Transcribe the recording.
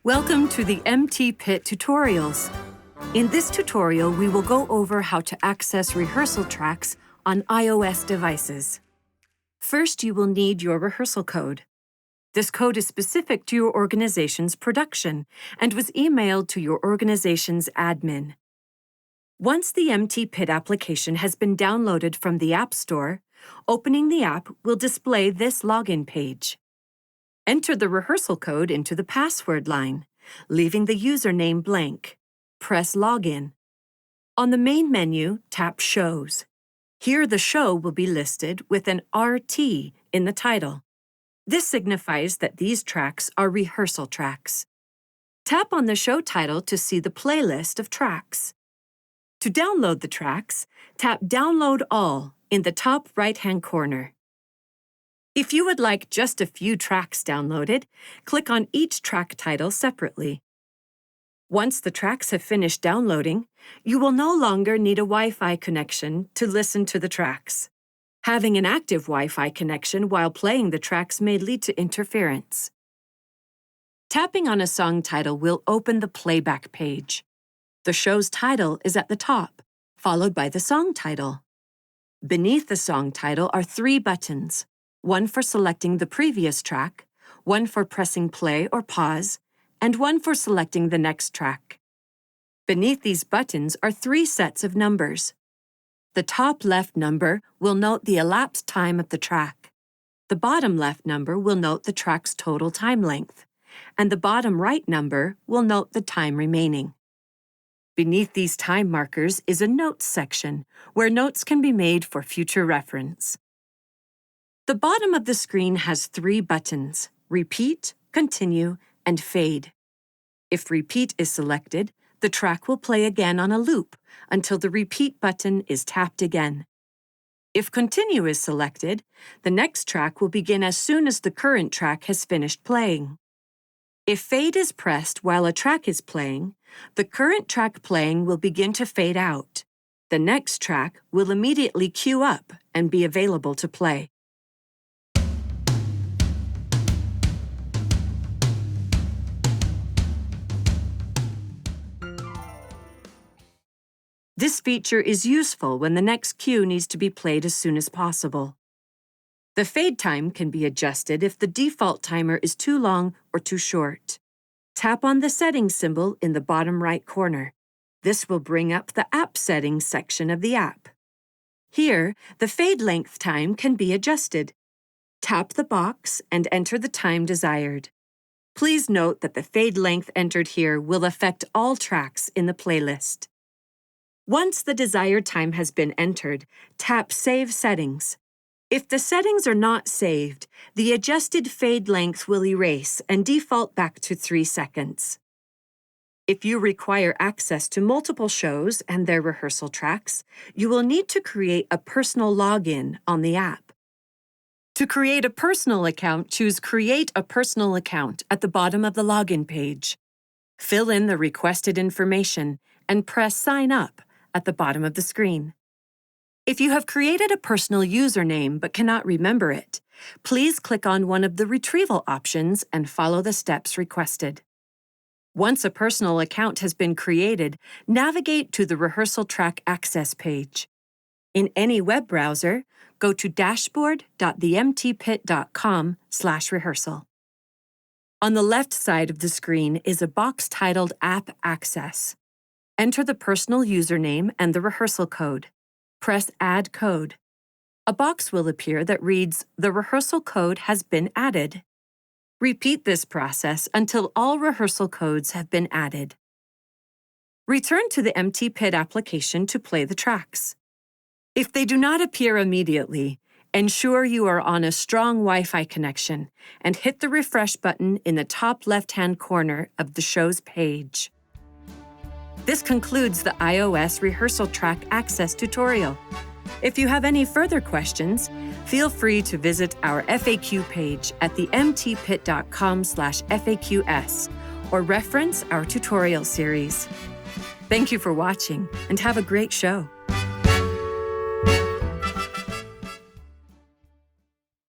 Welcome to the MT Pit tutorials. In this tutorial, we will go over how to access rehearsal tracks on iOS devices. First, you will need your rehearsal code. This code is specific to your organization's production and was emailed to your organization's admin. Once the MT Pit application has been downloaded from the App Store, opening the app will display this login page. Enter the rehearsal code into the password line, leaving the username blank. Press Login. On the main menu, tap Shows. Here the show will be listed with an RT in the title. This signifies that these tracks are rehearsal tracks. Tap on the show title to see the playlist of tracks. To download the tracks, tap Download All in the top right-hand corner. If you would like just a few tracks downloaded, click on each track title separately. Once the tracks have finished downloading, you will no longer need a Wi-Fi connection to listen to the tracks. Having an active Wi-Fi connection while playing the tracks may lead to interference. Tapping on a song title will open the Playback Page. The show's title is at the top, followed by the song title. Beneath the song title are 3 buttons, one for selecting the previous track, one for pressing play or pause, and one for selecting the next track. Beneath these buttons are 3 sets of numbers. The top left number will note the elapsed time of the track. The bottom left number will note the track's total time length, and the bottom right number will note the time remaining. Beneath these time markers is a Notes section, where notes can be made for future reference. The bottom of the screen has 3 buttons: Repeat, Continue, and Fade. If Repeat is selected, the track will play again on a loop until the Repeat button is tapped again. If Continue is selected, the next track will begin as soon as the current track has finished playing. If Fade is pressed while a track is playing, the current track playing will begin to fade out. The next track will immediately queue up and be available to play. This feature is useful when the next cue needs to be played as soon as possible. The fade time can be adjusted if the default timer is too long or too short. Tap on the settings symbol in the bottom right corner. This will bring up the App Settings section of the app. Here, the fade length time can be adjusted. Tap the box and enter the time desired. Please note that the fade length entered here will affect all tracks in the playlist. Once the desired time has been entered, tap Save Settings. If the settings are not saved, the adjusted fade length will erase and default back to 3 seconds. If you require access to multiple shows and their rehearsal tracks, you will need to create a personal login on the app. To create a personal account, choose Create a Personal Account at the bottom of the login page. Fill in the requested information and press Sign Up at the bottom of the screen. If you have created a personal username but cannot remember it, please click on one of the retrieval options and follow the steps requested. Once a personal account has been created, navigate to the Rehearsal Track Access page. In any web browser, go to dashboard.themtpit.com/rehearsal. On the left side of the screen is a box titled App Access. Enter the personal username and the rehearsal code. Press Add Code. A box will appear that reads, "The rehearsal code has been added." Repeat this process until all rehearsal codes have been added. Return to the MT Pit application to play the tracks. If they do not appear immediately, ensure you are on a strong Wi-Fi connection and hit the refresh button in the top left-hand corner of the show's page. This concludes the iOS Rehearsal Track Access tutorial. If you have any further questions, feel free to visit our FAQ page at themtpit.com/FAQs or reference our tutorial series. Thank you for watching and have a great show.